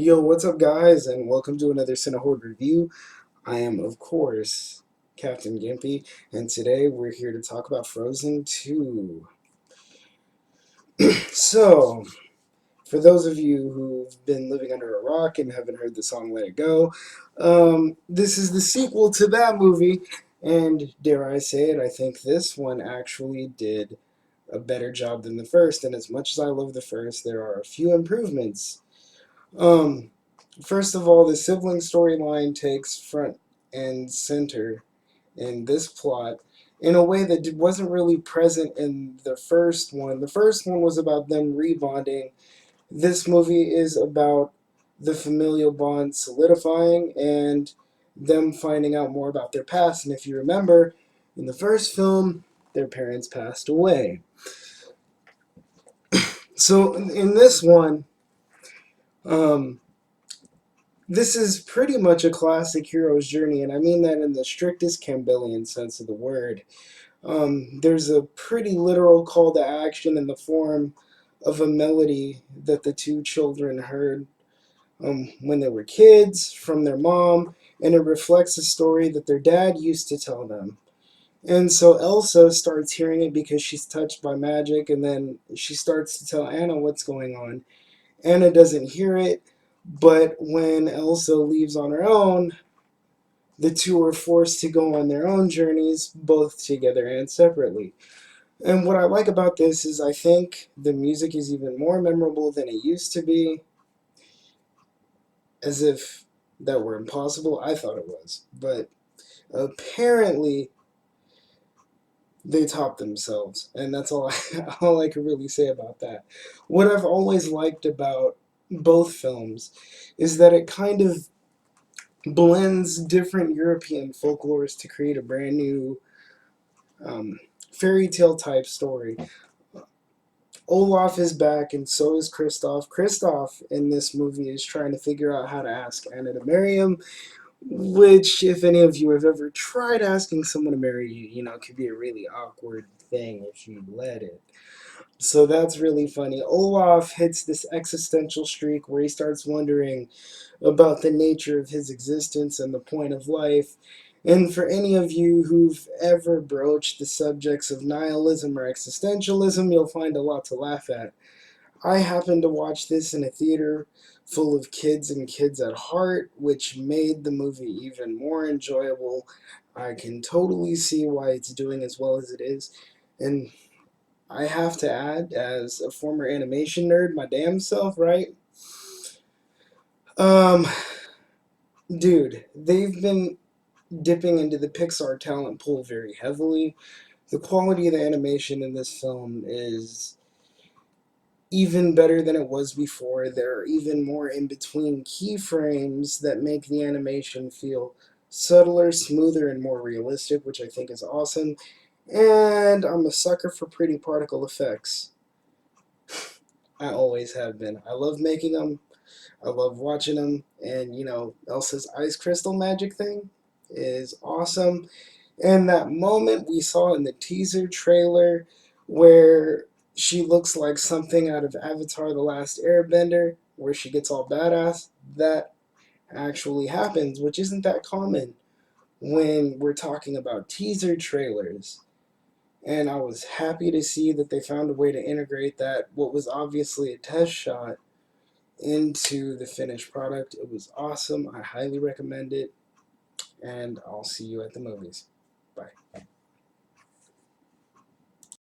Yo, what's up, guys, and welcome to another Cinehorde review. I am, of course, Captain Gimpy, and today we're here to talk about Frozen 2. So, for those of you who've been living under a rock and haven't heard the song Let It Go, this is the sequel to that movie, and dare I say it, I think this one actually did a better job than the first, and as much as I love the first, there are a few improvements. Um, First of all, the sibling storyline takes front and center in this plot in a way that wasn't really present in the first one. The first one was about them rebonding. This movie is about the familial bond solidifying and them finding out more about their past. And if you remember, in the first film, their parents passed away. So in this one, um, this is pretty much a classic hero's journey, and I mean that in the strictest Campbellian sense of the word. There's a pretty literal call to action in the form of a melody that the two children heard when they were kids from their mom, and it reflects a story that their dad used to tell them. And so Elsa starts hearing it because she's touched by magic, and then she starts to tell Anna what's going on. Anna doesn't hear it, but when Elsa leaves on her own, the two are forced to go on their own journeys, both together and separately. And what I like about this is I think the music is even more memorable than it used to be, as if that were impossible. I thought it was. But apparently they topped themselves, and that's all all I can really say about that. What I've always liked about both films is that it kind of blends different European folklores to create a brand new um, fairy tale type story. Olaf is back, and so is Kristoff. Kristoff in this movie is trying to figure out how to ask Anna to marry him, which, if any of you have ever tried asking someone to marry you, could be a really awkward thing if you let it. So that's really funny. Olaf hits this existential streak where he starts wondering about the nature of his existence and the point of life. And for any of you who've ever broached the subjects of nihilism or existentialism, you'll find a lot to laugh at. I happened to watch this in a theater full of kids and kids at heart, which made the movie even more enjoyable. I can totally see why it's doing as well as it is. And I have to add, as a former animation nerd, my damn self, right? Um, Dude, they've been dipping into the Pixar talent pool very heavily. The quality of the animation in this film is even better than it was before. There are even more in-between keyframes that make the animation feel subtler, smoother, and more realistic, which I think is awesome. And I'm a sucker for pretty particle effects. I always have been. I love making them. I love watching them. And, Elsa's ice crystal magic thing is awesome. And that moment we saw in the teaser trailer where she looks like something out of Avatar The Last Airbender, where she gets all badass, that actually happens, which isn't that common when we're talking about teaser trailers. And I was happy to see that they found a way to integrate that, what was obviously a test shot, into the finished product. It was awesome. I highly recommend it, and I'll see you at the movies.